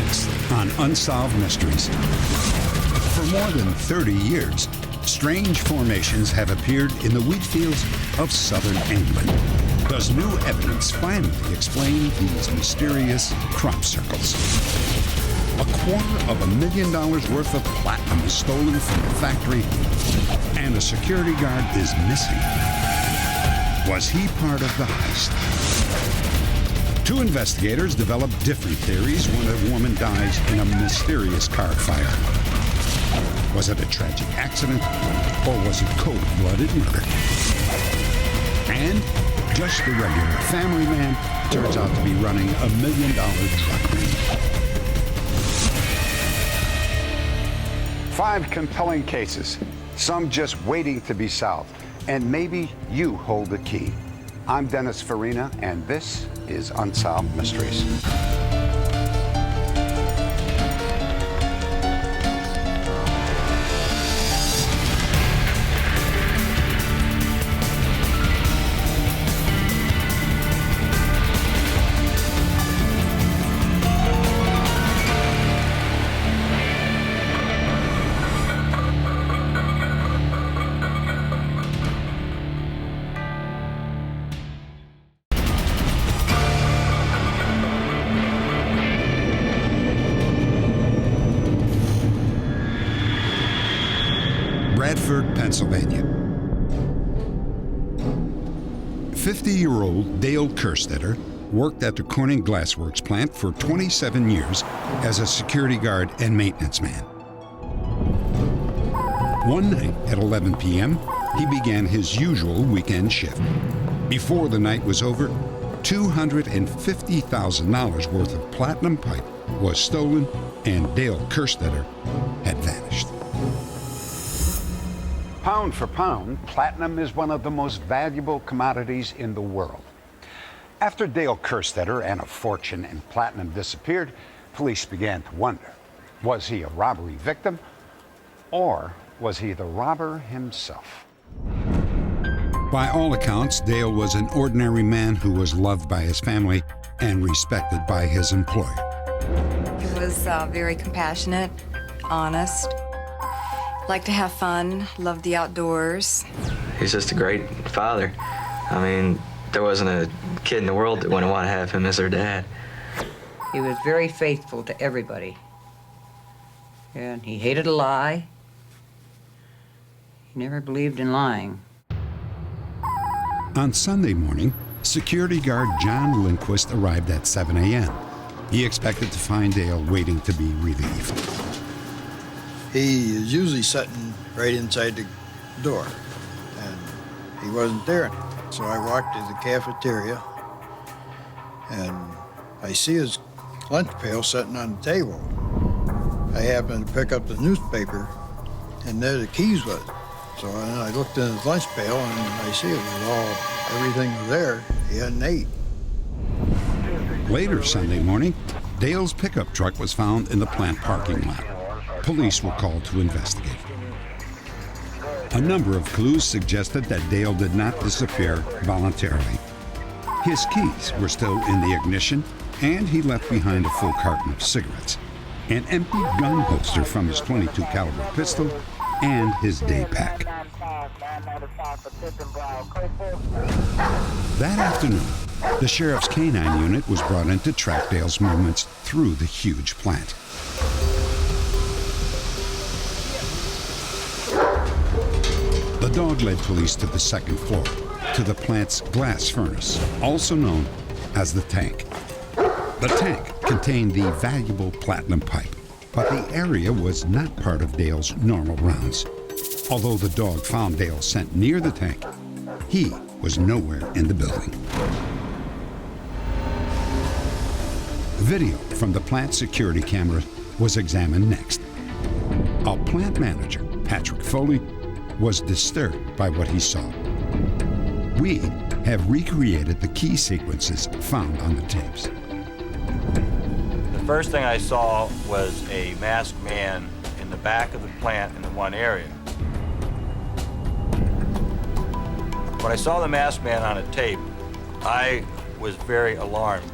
next on Unsolved Mysteries. For more than 30 years, strange formations have appeared in the wheat fields of southern England. Does new evidence finally explain these mysterious crop circles? $250,000 worth of platinum is stolen from the factory, and a security guard is missing. Was he part of the heist? Two investigators develop different theories when a woman dies in a mysterious car fire. Was it a tragic accident, or was it cold-blooded murder? And just a regular family man turns out to be running $1 million drug ring. 5 compelling cases, some just waiting to be solved, and maybe you hold the key. I'm Dennis Farina, and this is Unsolved Mysteries. Pennsylvania. 50-year-old Dale Kerstetter worked at the Corning Glassworks plant for 27 years as a security guard and maintenance man. One night at 11 p.m., he began his usual weekend shift. Before the night was over, $250,000 worth of platinum pipe was stolen, and Dale Kerstetter had vanished. Pound for pound, platinum is one of the most valuable commodities in the world. After Dale Kerstetter and a fortune in platinum disappeared, police began to wonder, was he a robbery victim, or was he the robber himself? By all accounts, Dale was an ordinary man who was loved by his family and respected by his employer. He was very compassionate, honest, liked to have fun, loved the outdoors. He's just a great father. I mean, there wasn't a kid in the world that wouldn't want to have him as their dad. He was very faithful to everybody. And he hated a lie. He never believed in lying. On Sunday morning, security guard John Lindquist arrived at 7 a.m. He expected to find Dale waiting to be relieved. He is usually sitting right inside the door, and he wasn't there. So I walked to the cafeteria, and I see his lunch pail sitting on the table. I happened to pick up the newspaper, and there the keys was. So I looked in his lunch pail, and I see it was everything was there. He hadn't ate. Later Sunday morning, Dale's pickup truck was found in the plant parking lot. Police were called to investigate. A number of clues suggested that Dale did not disappear voluntarily. His keys were still in the ignition, and he left behind a full carton of cigarettes, an empty gun holster from his .22 caliber pistol, and his day pack. That afternoon, the sheriff's canine unit was brought in to track Dale's movements through the huge plant. The dog led police to the second floor, to the plant's glass furnace, also known as the tank. The tank contained the valuable platinum pipe, but the area was not part of Dale's normal rounds. Although the dog found Dale's scent near the tank, he was nowhere in the building. Video from the plant security camera was examined next. Our plant manager, Patrick Foley, was disturbed by what he saw. We have recreated the key sequences found on the tapes. The first thing I saw was a masked man in the back of the plant in the one area. When I saw the masked man on a tape, I was very alarmed.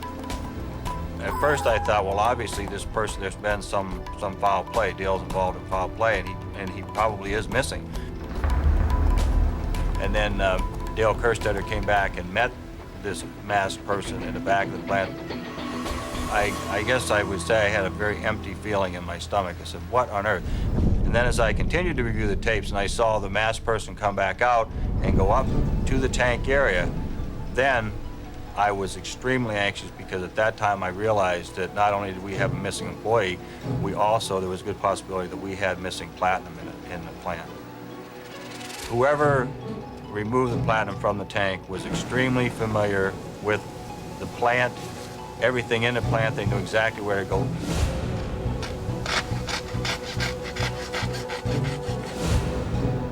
At first I thought, well, obviously this person, there's been some foul play. Dale's involved in foul play, and he probably is missing. And then Dale Kerstetter came back and met this masked person in the back of the plant. I guess I would say I had a very empty feeling in my stomach. I said, what on earth? And then as I continued to review the tapes and I saw the masked person come back out and go up to the tank area, then I was extremely anxious, because at that time I realized that not only did we have a missing employee, there was a good possibility that we had missing platinum in the plant. Whoever removed the platinum from the tank was extremely familiar with the plant, everything in the plant. They knew exactly where to go.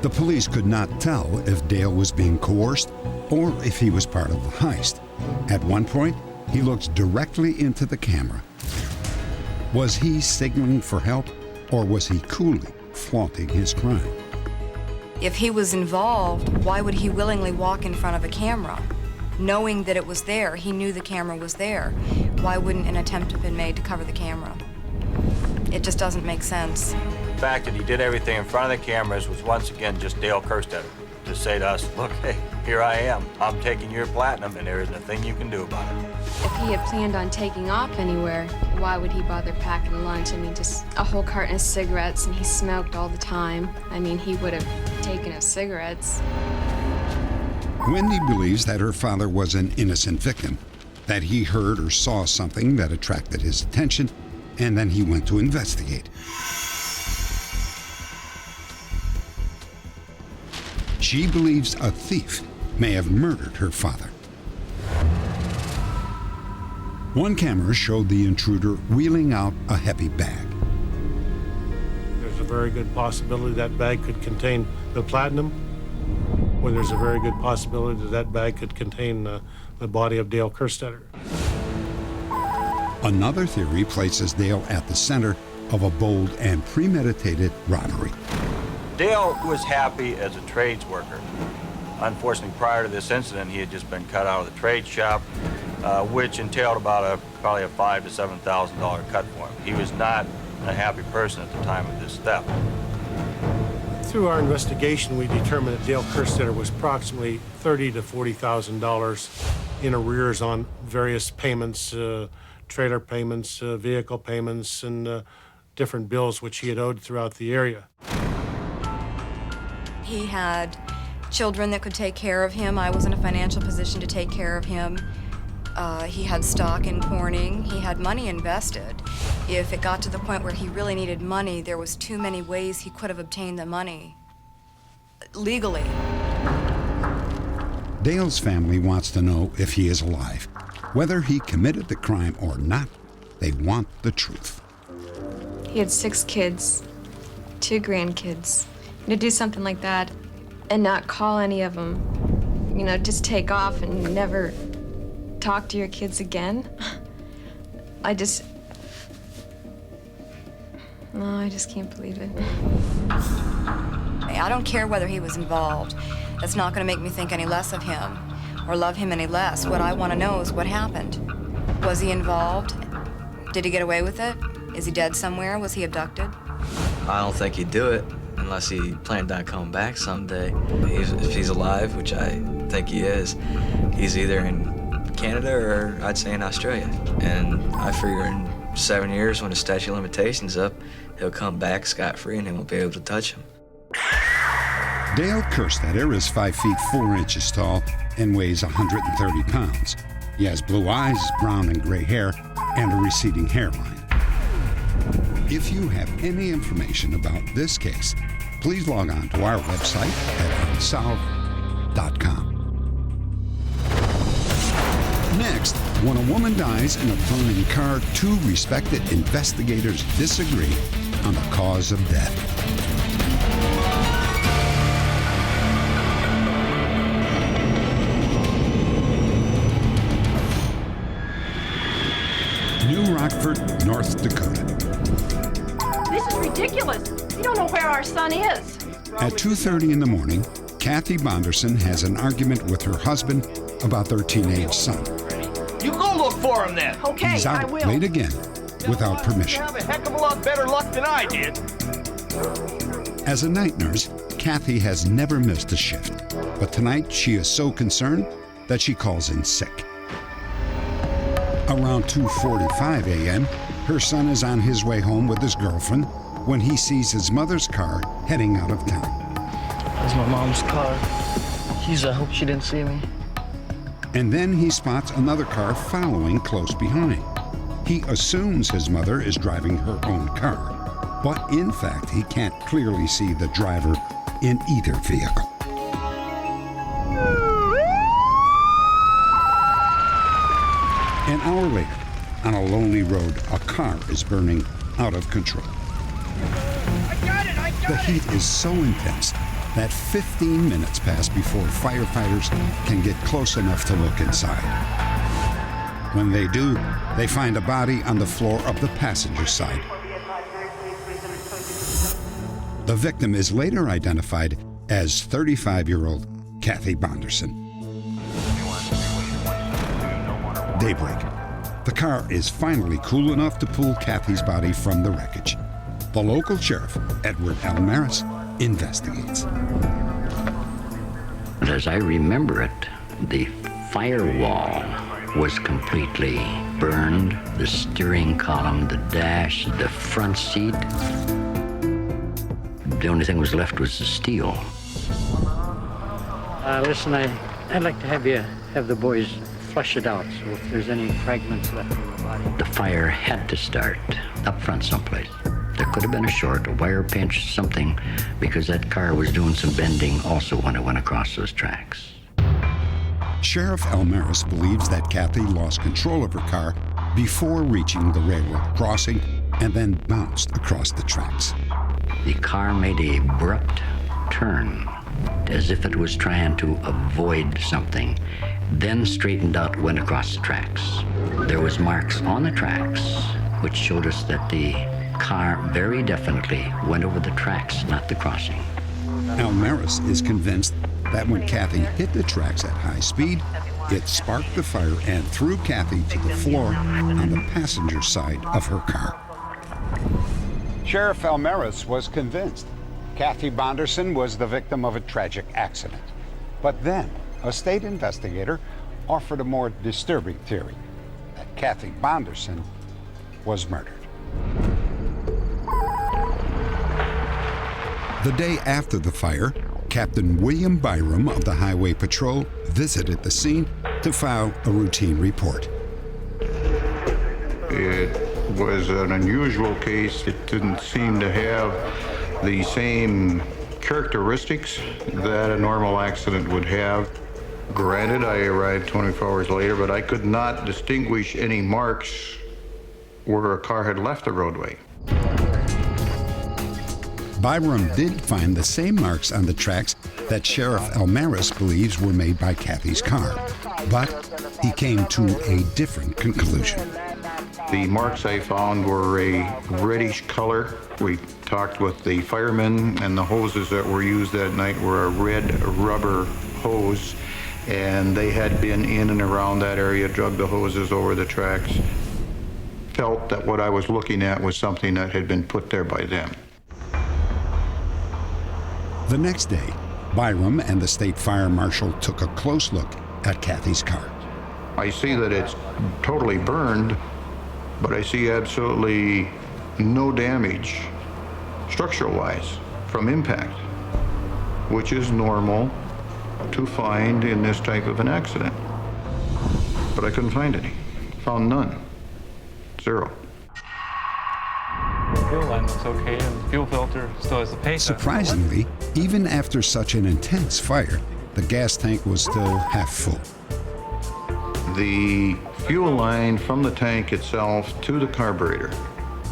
The police could not tell if Dale was being coerced or if he was part of the heist. At one point, he looked directly into the camera. Was he signaling for help, or was he coolly flaunting his crime? If he was involved, why would he willingly walk in front of a camera? Knowing that it was there, he knew the camera was there. Why wouldn't an attempt have been made to cover the camera? It just doesn't make sense. The fact that he did everything in front of the cameras was once again just Dale Kerstetter to say to us, look, hey, here I am. I'm taking your platinum, and there isn't a thing you can do about it. If he had planned on taking off anywhere, why would he bother packing lunch? I mean, just a whole carton of cigarettes, and he smoked all the time. I mean, he would have taken his cigarettes. Wendy believes that her father was an innocent victim, that he heard or saw something that attracted his attention, and then he went to investigate. She believes a thief may have murdered her father. One camera showed the intruder wheeling out a heavy bag. There's a very good possibility that bag could contain the platinum, or there's a very good possibility that that bag could contain the body of Dale Kerstetter. Another theory places Dale at the center of a bold and premeditated robbery. Dale was happy as a trades worker. Unfortunately, prior to this incident, he had just been cut out of the trade shop, which entailed about probably a $5,000 to $7,000 cut for him. He was not a happy person at the time of this theft. Through our investigation, we determined that Dale Kerstetter was approximately $30,000 to $40,000 in arrears on various payments, trailer payments, vehicle payments, and different bills which he had owed throughout the area. He had children that could take care of him. I was in a financial position to take care of him. He had stock in Corning. He had money invested. If it got to the point where he really needed money, there was too many ways he could have obtained the money legally. Dale's family wants to know if he is alive. Whether he committed the crime or not, they want the truth. He had 6 kids, 2 grandkids. To do something like that and not call any of them, you know, just take off and never talk to your kids again. I just can't believe it. I don't care whether he was involved. That's not going to make me think any less of him or love him any less. What I want to know is what happened. Was he involved? Did he get away with it? Is he dead somewhere? Was he abducted? I don't think he'd do it unless he planned on coming back someday. If he's alive, which I think he is, he's either in Canada or I'd say in Australia. And I figure in 7 years, when the statute of limitations up, he'll come back scot-free and they won't be able to touch him. Dale Kerstetter is 5 feet 4 inches tall and weighs 130 pounds. He has blue eyes, brown and gray hair, and a receding hairline. If you have any information about this case, please log on to our website at Unsolved.com. Next, when a woman dies in a burning car, 2 respected investigators disagree on the cause of death. New Rockford, North Dakota. This is ridiculous. We don't know where our son is. At 2:30 in the morning, Kathy Bonderson has an argument with her husband about their teenage son. You go look for him then. Okay, He's I out will. late again without permission. You have a heck of a lot better luck than I did. As a night nurse, Kathy has never missed a shift. But tonight, she is so concerned that she calls in sick. Around 2:45 a.m., her son is on his way home with his girlfriend when he sees his mother's car heading out of town. That's my mom's car. Jeez, I hope she didn't see me. And then he spots another car following close behind. He assumes his mother is driving her own car, but in fact, he can't clearly see the driver in either vehicle. An hour later, on a lonely road, a car is burning out of control. The heat is so intense that 15 minutes pass before firefighters can get close enough to look inside. When they do, they find a body on the floor of the passenger side. The victim is later identified as 35-year-old Kathy Bonderson. Daybreak. The car is finally cool enough to pull Kathy's body from the wreckage. The local sheriff, Edward Almaris, investigates. As I remember it, the firewall was completely burned, the steering column, the dash, the front seat. The only thing was left was the steel. Listen, I'd like to have the boys flush it out, so if there's any fragments left in the body. The fire had to start up front someplace. There could have been a short, a wire pinch, something, because that car was doing some bending also when it went across those tracks. Sheriff Almaris believes that Kathy lost control of her car before reaching the railroad crossing and then bounced across the tracks. The car made an abrupt turn, as if it was trying to avoid something, then straightened out, went across the tracks. There was marks on the tracks, which showed us that the car very definitely went over the tracks, not the crossing. Almaris is convinced that when Kathy hit the tracks at high speed, it sparked the fire and threw Kathy to the floor on the passenger side of her car. Sheriff Almaris was convinced Kathy Bonderson was the victim of a tragic accident. But then, a state investigator offered a more disturbing theory, that Kathy Bonderson was murdered. The day after the fire, Captain William Byram of the Highway Patrol visited the scene to file a routine report. It was an unusual case. It didn't seem to have the same characteristics that a normal accident would have. Granted, I arrived 24 hours later, but I could not distinguish any marks where a car had left the roadway. Byram did find the same marks on the tracks that Sheriff Almaris believes were made by Kathy's car, but he came to a different conclusion. The marks I found were a reddish color. We talked with the firemen, and the hoses that were used that night were a red rubber hose, and they had been in and around that area, drug the hoses over the tracks. Felt that what I was looking at was something that had been put there by them. The next day, Byram and the state fire marshal took a close look at Kathy's car. I see that it's totally burned, but I see absolutely no damage structural-wise from impact, which is normal to find in this type of an accident. But I couldn't find any. Found none. Zero. The fuel line looks okay, and the fuel filter still has the paint. Surprisingly, even after such an intense fire, the gas tank was still half full. The fuel line from the tank itself to the carburetor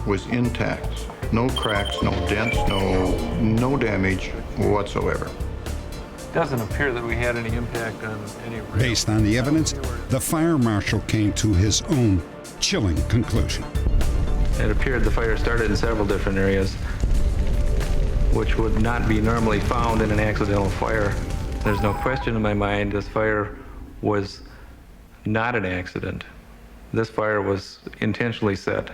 was intact. No cracks, no dents, no damage whatsoever. It doesn't appear that we had any impact on any... Based on the evidence, the fire marshal came to his own chilling conclusion. It appeared the fire started in several different areas, which would not be normally found in an accidental fire. There's no question in my mind this fire was not an accident. this fire was intentionally set.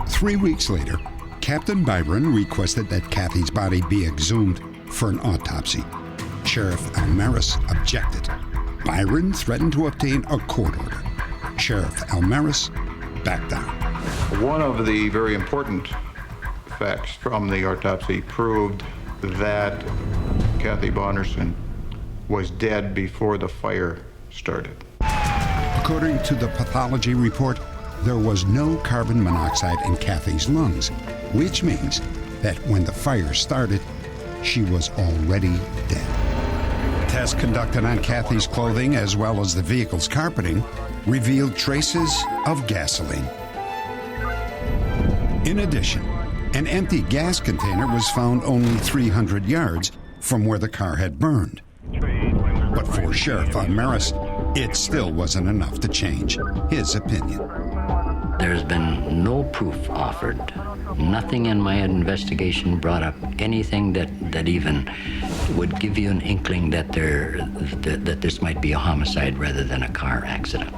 3 weeks later, Captain Byron requested that Kathy's body be exhumed for an autopsy. Sheriff Almaris objected. Byron threatened to obtain a court order. Sheriff Almaris backed down. One of the very important facts from the autopsy proved that Kathy Bonderson was dead before the fire started. According to the pathology report, there was no carbon monoxide in Kathy's lungs, which means that when the fire started, she was already dead. Tests conducted on Kathy's clothing as well as the vehicle's carpeting revealed traces of gasoline. In addition, an empty gas container was found only 300 yards from where the car had burned. But for Sheriff Almaris, it still wasn't enough to change his opinion. There's been no proof offered. Nothing in my investigation brought up anything that even would give you an inkling that that this might be a homicide rather than a car accident.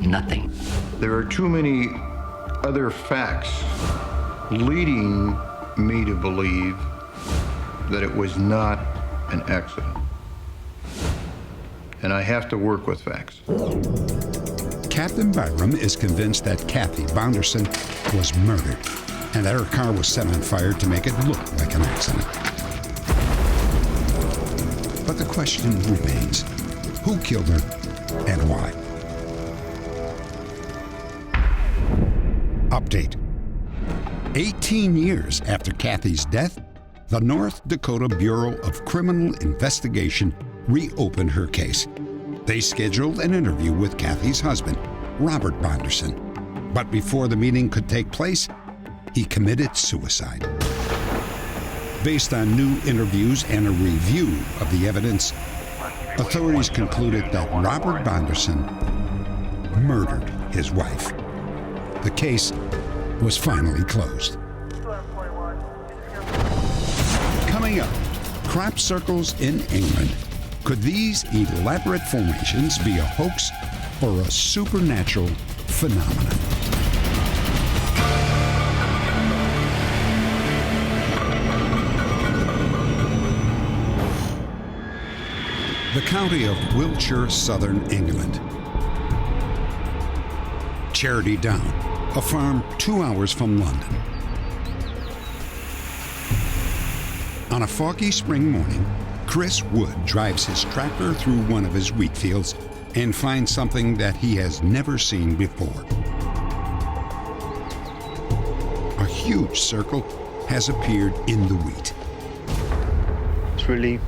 Nothing. There are too many other facts leading me to believe that it was not an accident. And I have to work with facts. Captain Byram is convinced that Kathy Bonderson was murdered and that her car was set on fire to make it look like an accident. But the question remains, who killed her and why? Update. 18 years after Kathy's death, the North Dakota Bureau of Criminal Investigation reopened her case. They scheduled an interview with Kathy's husband, Robert Bonderson. But before the meeting could take place, he committed suicide. Based on new interviews and a review of the evidence, authorities concluded that Robert Bonderson murdered his wife. The case was finally closed. Coming up, crop circles in England. Could these elaborate formations be a hoax or a supernatural phenomenon? The county of Wiltshire, southern England. Charity Down, a farm 2 hours from London. On a foggy spring morning, Chris Wood drives his tractor through one of his wheat fields and finds something that he has never seen before. A huge circle has appeared in the wheat. It's really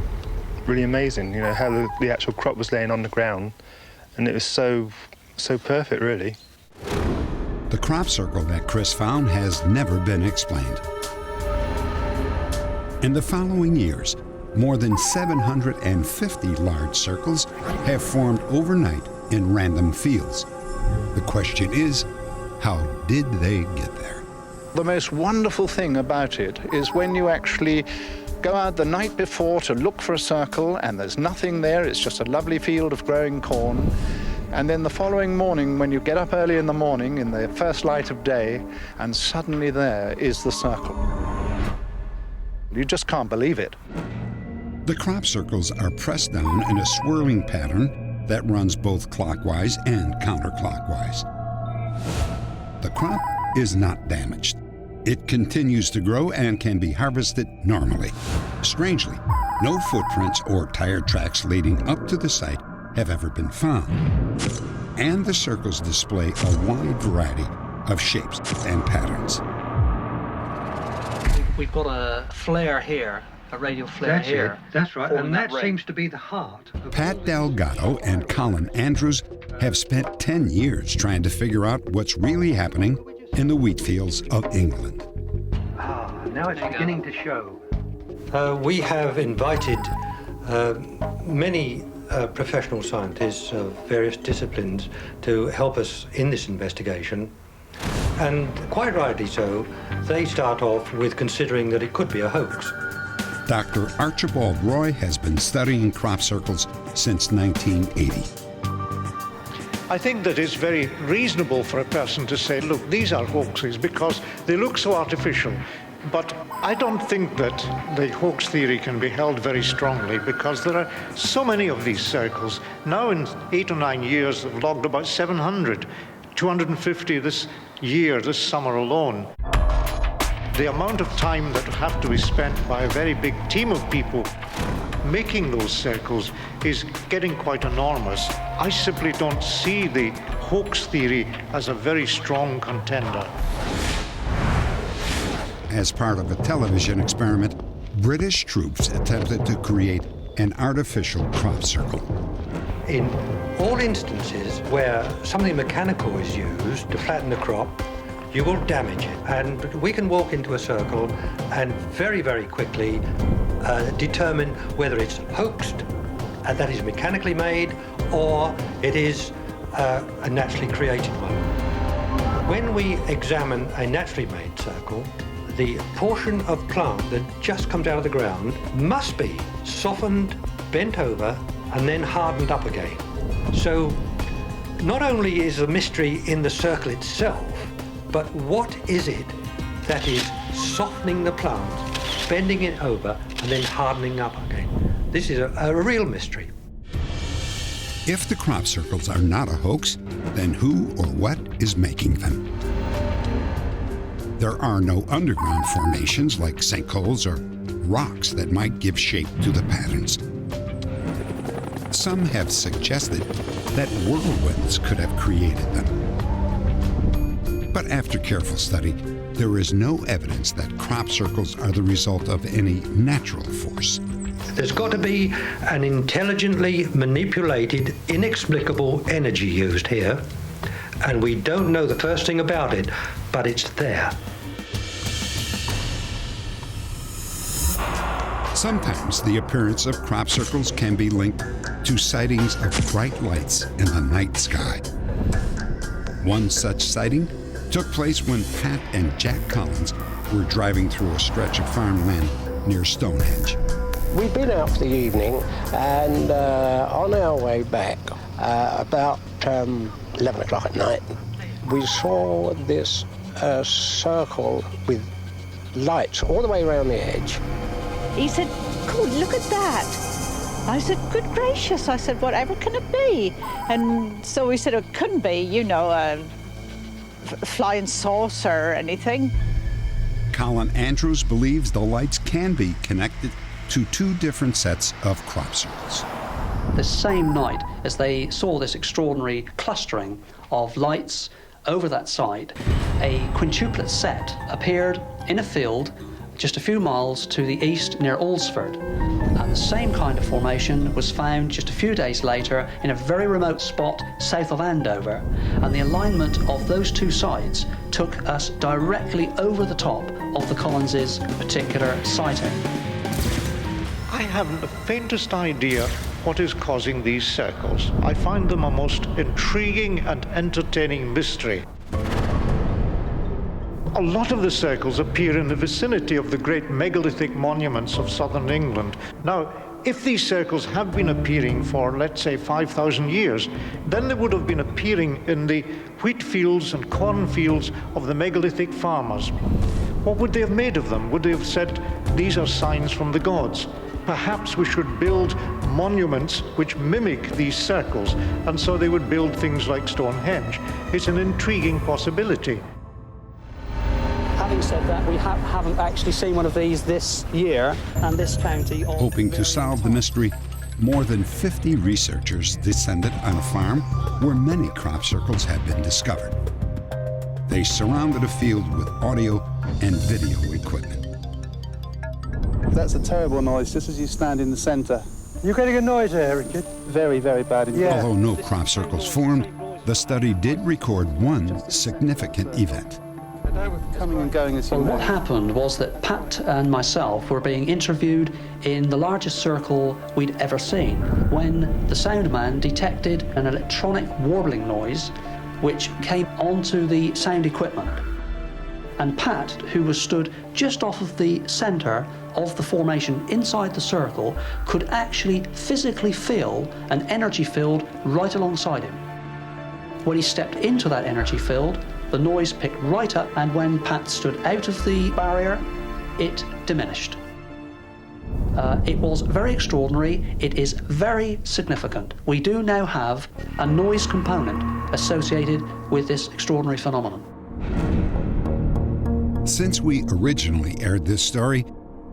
amazing, how the actual crop was laying on the ground, and it was so perfect, really. The crop circle that Chris found has never been explained. In the following years, more than 750 large circles have formed overnight in random fields. The question is, how did they get there? The most wonderful thing about it is when you actually go out the night before to look for a circle and there's nothing there, it's just a lovely field of growing corn. And then the following morning, when you get up early in the morning in the first light of day, and suddenly there is the circle. You just can't believe it. The crop circles are pressed down in a swirling pattern that runs both clockwise and counterclockwise. The crop is not damaged. It continues to grow and can be harvested normally. Strangely, no footprints or tire tracks leading up to the site have ever been found. And the circles display a wide variety of shapes and patterns. We've got a flare here, a radial flare here. That's right, and that seems to be the heart. Pat Delgado and Colin Andrews have spent 10 years trying to figure out what's really happening in the wheat fields of England. Now it's beginning to show. We have invited many professional scientists of various disciplines to help us in this investigation. And quite rightly so, they start off with considering that it could be a hoax. Dr. Archibald Roy has been studying crop circles since 1980. I think that it's very reasonable for a person to say, look, these are hoaxes because they look so artificial. But I don't think that the hoax theory can be held very strongly because there are so many of these circles. Now in 8 or 9 years, they've logged about 700, 250 this year, this summer alone. The amount of time that would have to be spent by a very big team of people making those circles is getting quite enormous. I simply don't see the hoax theory as a very strong contender. As part of a television experiment, British troops attempted to create an artificial crop circle. In all instances where something mechanical is used to flatten the crop, you will damage it. And we can walk into a circle and very, very quickly determine whether it's hoaxed, and that is mechanically made, or it is a naturally created one. When we examine a naturally made circle, the portion of plant that just comes out of the ground must be softened, bent over, and then hardened up again. So not only is the mystery in the circle itself, but what is it that is softening the plant, bending it over, and then hardening up again? This is a real mystery. If the crop circles are not a hoax, then who or what is making them? There are no underground formations like sinkholes or rocks that might give shape to the patterns. Some have suggested that whirlwinds could have created them. But after careful study, there is no evidence that crop circles are the result of any natural force. There's got to be an intelligently manipulated, inexplicable energy used here, and we don't know the first thing about it, but it's there. Sometimes the appearance of crop circles can be linked to sightings of bright lights in the night sky. One such sighting took place when Pat and Jack Collins were driving through a stretch of farmland near Stonehenge. We'd been out for the evening, and on our way back, about 11 o'clock at night, we saw this circle with lights all the way around the edge. He said, "Good, look at that." I said, "Good gracious." I said, "Whatever can it be?" And so we said it couldn't be, you know, a flying saucer or anything. Colin Andrews believes the lights can be connected to two different sets of crop circles. The same night as they saw this extraordinary clustering of lights over that site, a quintuplet set appeared in a field just a few miles to the east near Alresford. And the same kind of formation was found just a few days later in a very remote spot south of Andover. And the alignment of those two sites took us directly over the top of the Collinses' particular sighting. I haven't the faintest idea what is causing these circles. I find them a most intriguing and entertaining mystery. A lot of the circles appear in the vicinity of the great megalithic monuments of southern England. Now, if these circles have been appearing for, let's say, 5,000 years, then they would have been appearing in the wheat fields and corn fields of the megalithic farmers. What would they have made of them? Would they have said, these are signs from the gods? Perhaps we should build monuments which mimic these circles, and so they would build things like Stonehenge. It's an intriguing possibility. Having said that, we haven't actually seen one of these this year, and this county... Hoping to solve the mystery, more than 50 researchers descended on a farm where many crop circles had been discovered. They surrounded a field with audio and video equipment. That's a terrible noise, just as you stand in the center. You're getting a noise there, Richard? Very, very bad indeed. Yeah. Although no crop circles formed, the study did record one significant event. Coming and going as you Well, what happened was that Pat and myself were being interviewed in the largest circle we'd ever seen when the sound man detected an electronic warbling noise which came onto the sound equipment. And Pat, who was stood just off of the center of the formation inside the circle, could actually physically feel an energy field right alongside him. When he stepped into that energy field, the noise picked right up, and when Pat stood out of the barrier, it diminished. It was very extraordinary. It is very significant. We do now have a noise component associated with this extraordinary phenomenon. Since we originally aired this story,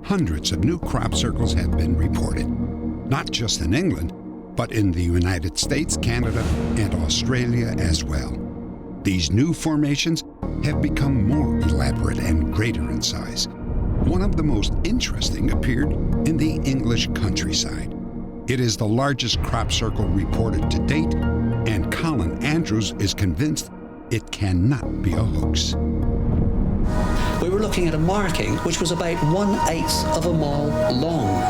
hundreds of new crop circles have been reported, not just in England, but in the United States, Canada, and Australia as well. These new formations have become more elaborate and greater in size. One of the most interesting appeared in the English countryside. It is the largest crop circle reported to date, and Colin Andrews is convinced it cannot be a hoax. We were looking at a marking which was about 1/8 of a mile long.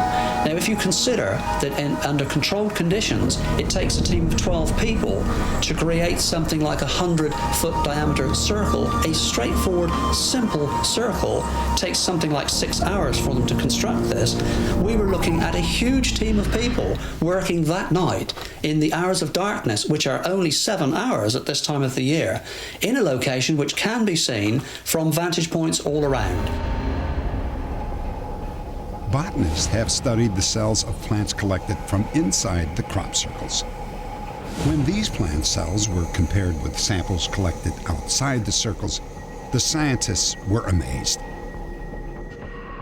Now, if you consider that under controlled conditions, it takes a team of 12 people to create something like a 100-foot diameter circle, a straightforward, simple circle takes something like 6 hours for them to construct this. We were looking at a huge team of people working that night in the hours of darkness, which are only 7 hours at this time of the year, in a location which can be seen from vantage points all around. Botanists have studied the cells of plants collected from inside the crop circles. When these plant cells were compared with samples collected outside the circles, the scientists were amazed.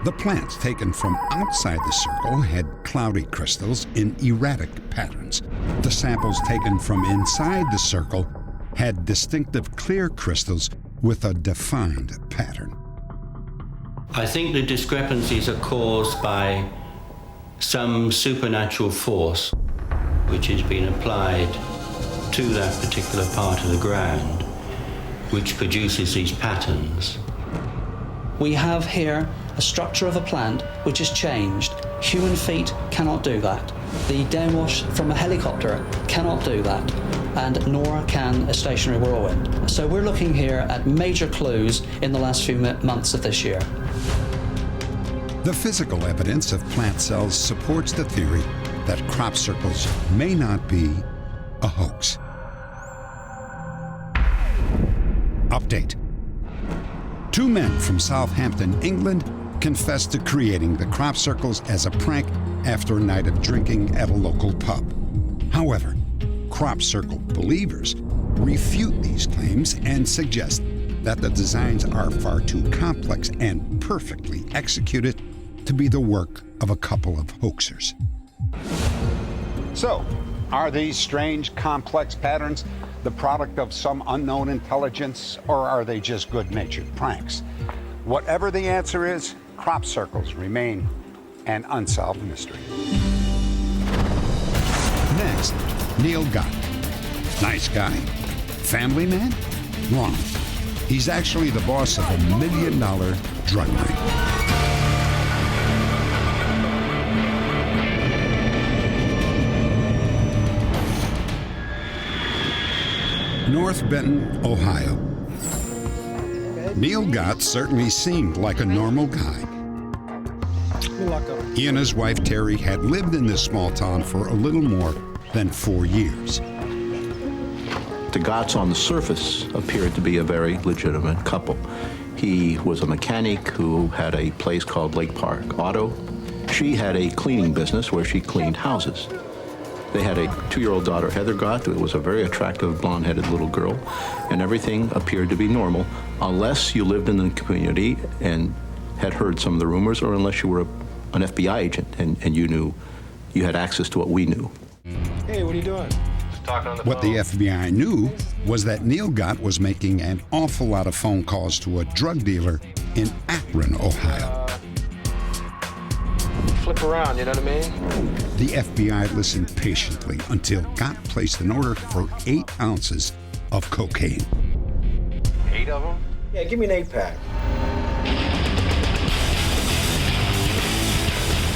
The plants taken from outside the circle had cloudy crystals in erratic patterns. The samples taken from inside the circle had distinctive clear crystals with a defined pattern. I think the discrepancies are caused by some supernatural force which has been applied to that particular part of the ground, which produces these patterns. We have here a structure of a plant which has changed. Human feet cannot do that. The downwash from a helicopter cannot do that, and nor can a stationary whirlwind. So we're looking here at major clues in the last few months of this year. The physical evidence of plant cells supports the theory that crop circles may not be a hoax. Update. 2 men from Southampton, England, confessed to creating the crop circles as a prank after a night of drinking at a local pub. However, crop circle believers refute these claims and suggest that the designs are far too complex and perfectly executed to be the work of a couple of hoaxers. So, are these strange, complex patterns the product of some unknown intelligence, or are they just good-natured pranks? Whatever the answer is, crop circles remain an unsolved mystery. Next, Neil Gott. Nice guy. Family man? Wrong. He's actually the boss of a $1 million drug ring. North Benton, Ohio. Neil Gott certainly seemed like a normal guy. He and his wife Terry had lived in this small town for a little more than 4 years. The Gotts on the surface appeared to be a very legitimate couple. He was a mechanic who had a place called Lake Park Auto. She had a cleaning business where she cleaned houses. They had a 2-year-old daughter, Heather Gott, who was a very attractive blonde-headed little girl, and everything appeared to be normal, unless you lived in the community and had heard some of the rumors, or unless you were an FBI agent and you knew, you had access to what we knew. Hey, what are you doing? Just talking on the phone. What the FBI knew was that Neil Gott was making an awful lot of phone calls to a drug dealer in Akron, Ohio. Flip around, you know what I mean? The FBI listened patiently until Gott placed an order for 8 ounces of cocaine. 8 of them? Yeah, give me an 8-pack.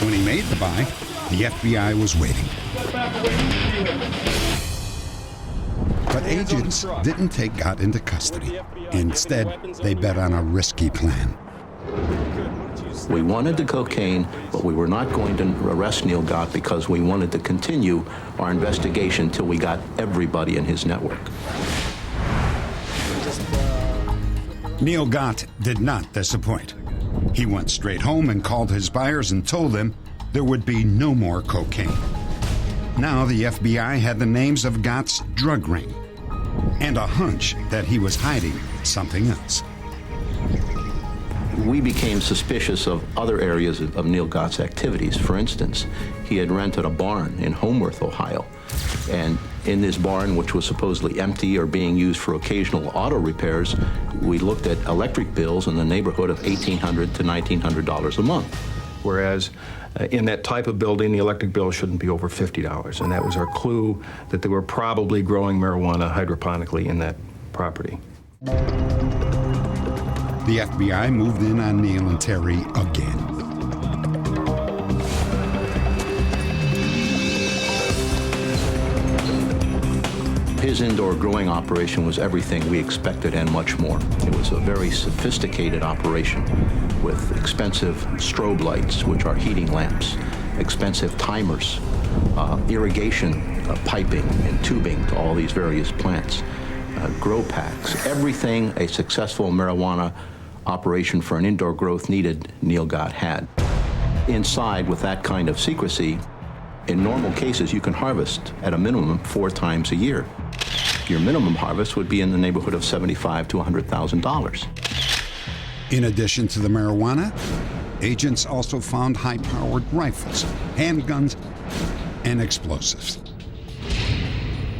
When he made the buy, the FBI was waiting. But agents didn't take Gott into custody. Instead, they bet on a risky plan. We wanted the cocaine, but we were not going to arrest Neil Gott because we wanted to continue our investigation till we got everybody in his network. Neil Gott did not disappoint. He went straight home and called his buyers and told them there would be no more cocaine. Now the FBI had the names of Gott's drug ring and a hunch that he was hiding something else. We became suspicious of other areas of Neil Gott's activities. For instance, he had rented a barn in Homeworth, Ohio. And in this barn, which was supposedly empty or being used for occasional auto repairs, we looked at electric bills in the neighborhood of $1,800 to $1,900 a month. Whereas in that type of building, the electric bill shouldn't be over $50. And that was our clue that they were probably growing marijuana hydroponically in that property. The FBI moved in on Neil and Terry again. His indoor growing operation was everything we expected and much more. It was a very sophisticated operation with expensive strobe lights, which are heating lamps, expensive timers, irrigation piping and tubing to all these various plants, grow packs, everything a successful marijuana operation for an indoor growth needed, Neil Gott had. Inside, with that kind of secrecy, in normal cases, you can harvest at a minimum 4 times a year. Your minimum harvest would be in the neighborhood of $75,000 to $100,000. In addition to the marijuana, agents also found high-powered rifles, handguns, and explosives.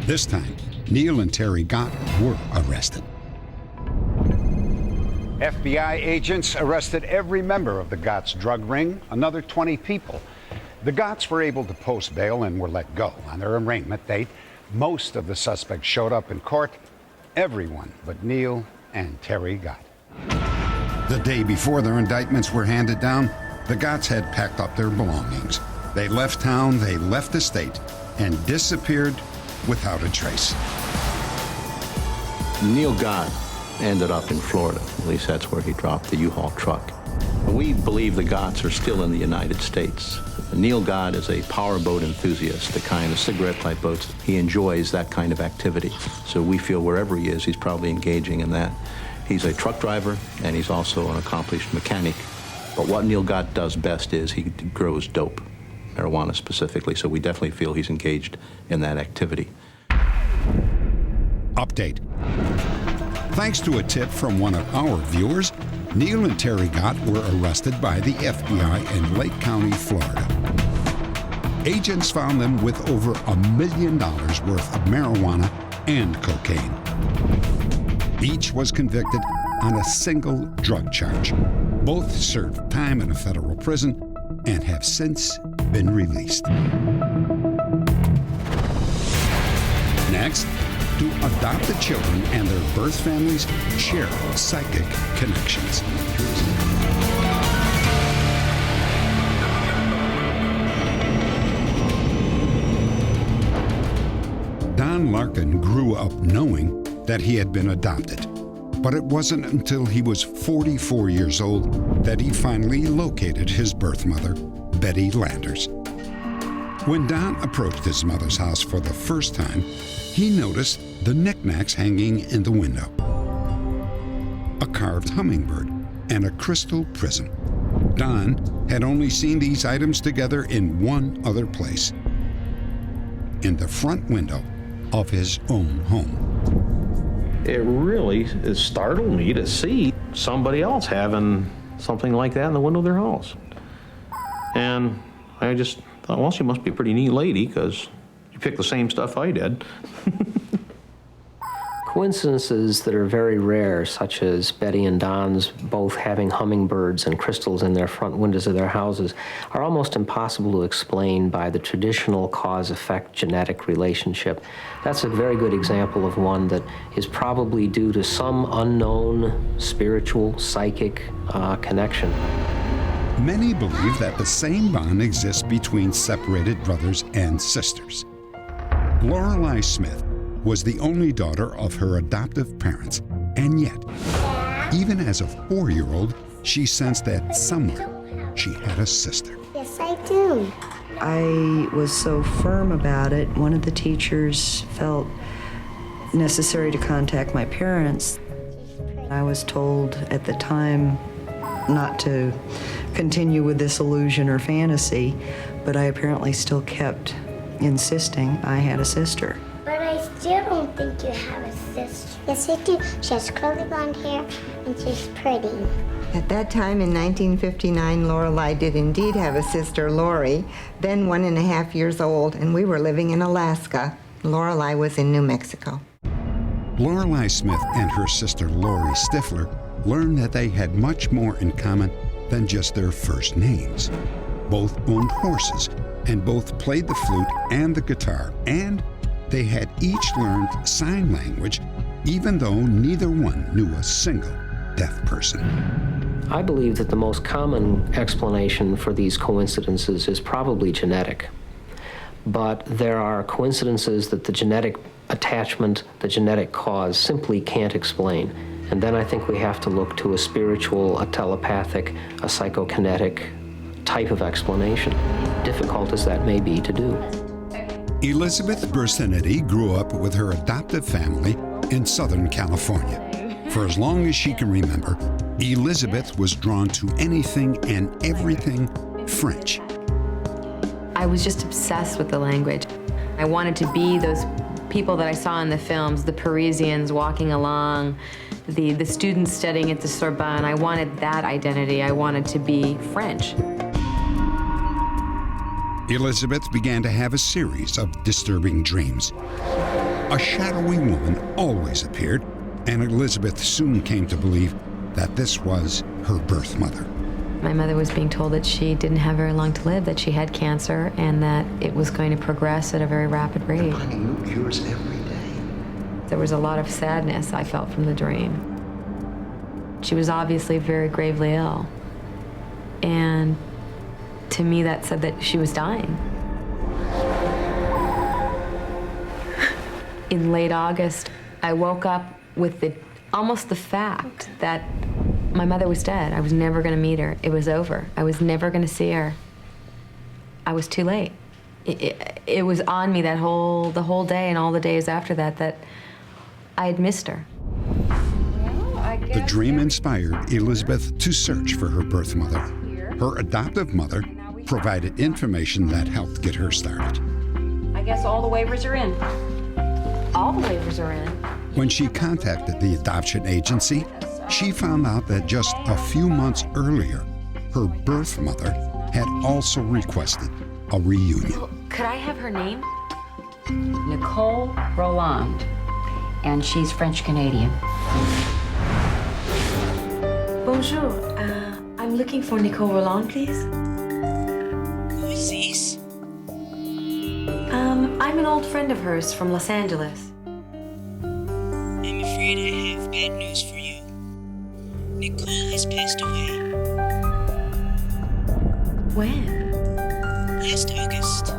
This time, Neil and Terry Gott were arrested. FBI agents arrested every member of the Gott's drug ring, another 20 people. The Gotts were able to post bail and were let go. On their arraignment date, most of the suspects showed up in court, everyone but Neil and Terry Gott. The day before their indictments were handed down, the Gotts had packed up their belongings. They left town, they left the state, and disappeared without a trace. Neil Gott ended up in Florida. At least that's where he dropped the U-Haul truck. We believe the Gotts are still in the United States. Neil Gott is a powerboat enthusiast, the kind of cigarette-type boats. He enjoys that kind of activity. So we feel wherever he is, he's probably engaging in that. He's a truck driver, and he's also an accomplished mechanic. But what Neil Gott does best is he grows dope, marijuana specifically, so we definitely feel he's engaged in that activity. Update. Thanks to a tip from one of our viewers, Neil and Terry Gott were arrested by the FBI in Lake County, Florida. Agents found them with over $1 million worth of marijuana and cocaine. Each was convicted on a single drug charge. Both served time in a federal prison and have since been released. Next, to adopted children and their birth families share psychic connections. Don Larkin grew up knowing that he had been adopted, but it wasn't until he was 44 years old that he finally located his birth mother, Betty Landers. When Don approached his mother's house for the first time, he noticed the knickknacks hanging in the window. A carved hummingbird and a crystal prism. Don had only seen these items together in one other place, in the front window of his own home. It really startled me to see somebody else having something like that in the window of their house. And I just thought, well, she must be a pretty neat lady because you picked the same stuff I did. Coincidences that are very rare, such as Betty and Don's both having hummingbirds and crystals in their front windows of their houses, are almost impossible to explain by the traditional cause-effect genetic relationship. That's a very good example of one that is probably due to some unknown spiritual, psychic connection. Many believe that the same bond exists between separated brothers and sisters. Lorelei Smith was the only daughter of her adoptive parents, and yet, even as a 4-year-old, she sensed that somewhere she had a sister. Yes, I do. I was so firm about it, one of the teachers felt necessary to contact my parents. I was told at the time not to continue with this illusion or fantasy, but I apparently still kept insisting I had a sister. But I still don't think you have a sister. Yes, I do. She has curly blonde hair and she's pretty. At that time in 1959, Lorelei did indeed have a sister, Lori, then 1.5 years old, and we were living in Alaska. Lorelei was in New Mexico. Lorelei Smith and her sister Lori Stifler learned that they had much more in common than just their first names. Both owned horses, and both played the flute and the guitar, and they had each learned sign language, even though neither one knew a single deaf person. I believe that the most common explanation for these coincidences is probably genetic. But there are coincidences that the genetic attachment, the genetic cause, simply can't explain. And then I think we have to look to a spiritual, a telepathic, a psychokinetic type of explanation, difficult as that may be to do. Elizabeth Bursinity grew up with her adoptive family in Southern California. For as long as she can remember, Elizabeth was drawn to anything and everything French. I was just obsessed with the language. I wanted to be those people that I saw in the films, the Parisians walking along, the students studying at the Sorbonne. I wanted that identity. I wanted to be French. Elizabeth began to have a series of disturbing dreams. A shadowy woman always appeared, and Elizabeth soon came to believe that this was her birth mother. My mother was being told that she didn't have very long to live, that she had cancer, and that it was going to progress at a very rapid rate. Finding new cures every day. There was a lot of sadness I felt from the dream. She was obviously very gravely ill. And to me, that said that she was dying. In late August, I woke up with almost the fact that my mother was dead. I was never going to meet her. It was over. I was never going to see her. I was too late. It was on me the whole day and all the days after that I had missed her. The dream inspired Elizabeth to search for her birth mother. Her adoptive mother provided information that helped get her started. I guess all the waivers are in. All the waivers are in. When she contacted the adoption agency, she found out that just a few months earlier, her birth mother had also requested a reunion. Could I have her name? Nicole Roland, and she's French-Canadian. Bonjour, I'm looking for Nicole Roland, please. Who is this? I'm an old friend of hers from Los Angeles. I'm afraid I have bad news for you. Nicole has passed away. When? Last August.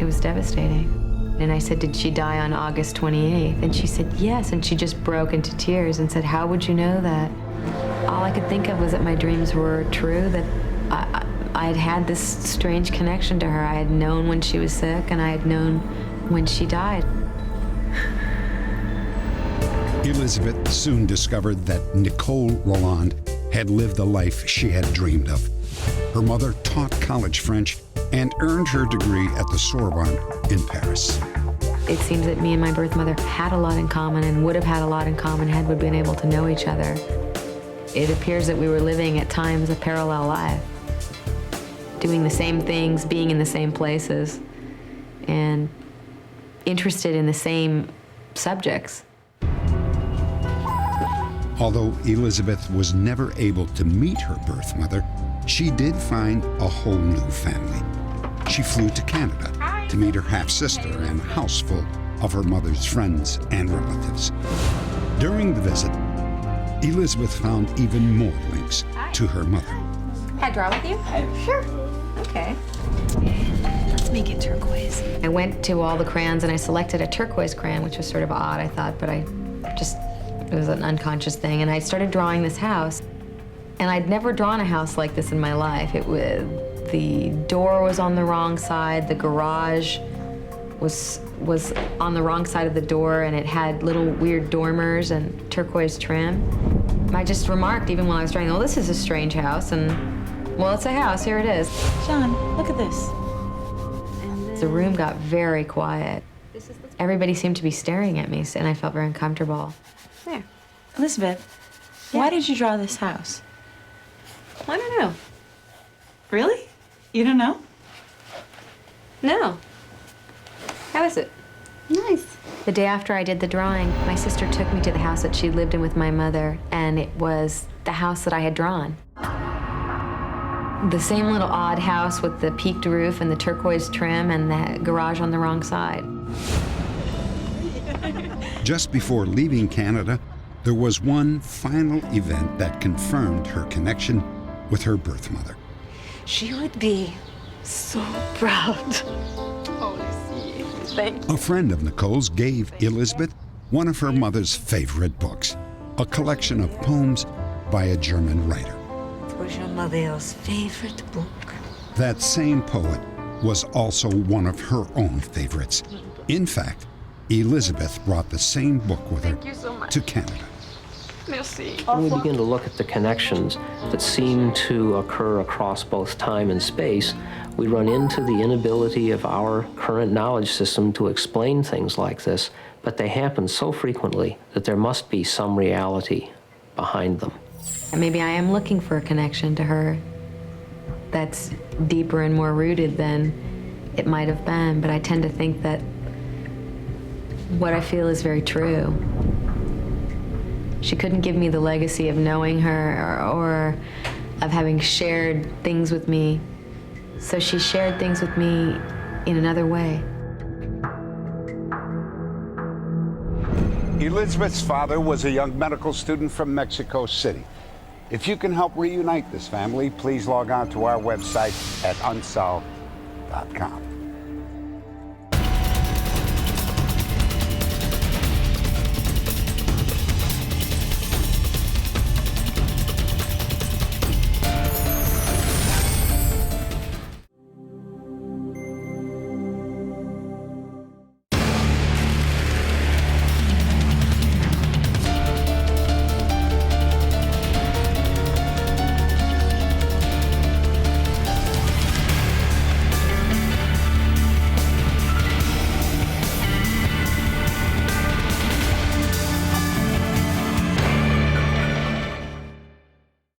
It was devastating. And I said, did she die on August 28th? And she said, yes. And she just broke into tears and said, how would you know that? All I could think of was that my dreams were true, that I had had this strange connection to her. I had known when she was sick, and I had known when she died. Elizabeth soon discovered that Nicole Roland had lived the life she had dreamed of. Her mother taught college French and earned her degree at the Sorbonne in Paris. It seems that me and my birth mother had a lot in common and would have had a lot in common had we been able to know each other. It appears that we were living at times a parallel life, doing the same things, being in the same places, and interested in the same subjects. Although Elizabeth was never able to meet her birth mother, she did find a whole new family. She flew to Canada to meet her half-sister and a house full of her mother's friends and relatives. During the visit, Elizabeth found even more links to her mother. Can I draw with you? Sure. Okay. Let's make it turquoise. I went to all the crayons and I selected a turquoise crayon, which was sort of odd, I thought, but it was an unconscious thing. And I started drawing this house. And I'd never drawn a house like this in my life. The door was on the wrong side, the garage was on the wrong side of the door, and it had little weird dormers and turquoise trim. I just remarked, even while I was driving, oh, this is a strange house, and, well, it's a house, here it is. John, look at this. The room got very quiet. Everybody seemed to be staring at me, and I felt very uncomfortable. There. Elizabeth, why did you draw this house? I don't know. Really? You don't know? No. How is it? Nice. The day after I did the drawing, my sister took me to the house that she lived in with my mother, and it was the house that I had drawn. The same little odd house with the peaked roof and the turquoise trim and the garage on the wrong side. Just before leaving Canada, there was one final event that confirmed her connection with her birth mother. She would be so proud. Thank you. A friend of Nicole's gave Elizabeth one of her mother's favorite books, a collection of poems by a German writer. It was your mother's favorite book. That same poet was also one of her own favorites. In fact, Elizabeth brought the same book with her to Canada. Merci. When we begin to look at the connections that seem to occur across both time and space, we run into the inability of our current knowledge system to explain things like this, but they happen so frequently that there must be some reality behind them. And maybe I am looking for a connection to her that's deeper and more rooted than it might have been, but I tend to think that what I feel is very true. She couldn't give me the legacy of knowing her or of having shared things with me. So she shared things with me in another way. Elizabeth's father was a young medical student from Mexico City. If you can help reunite this family, please log on to our website at unsolved.com.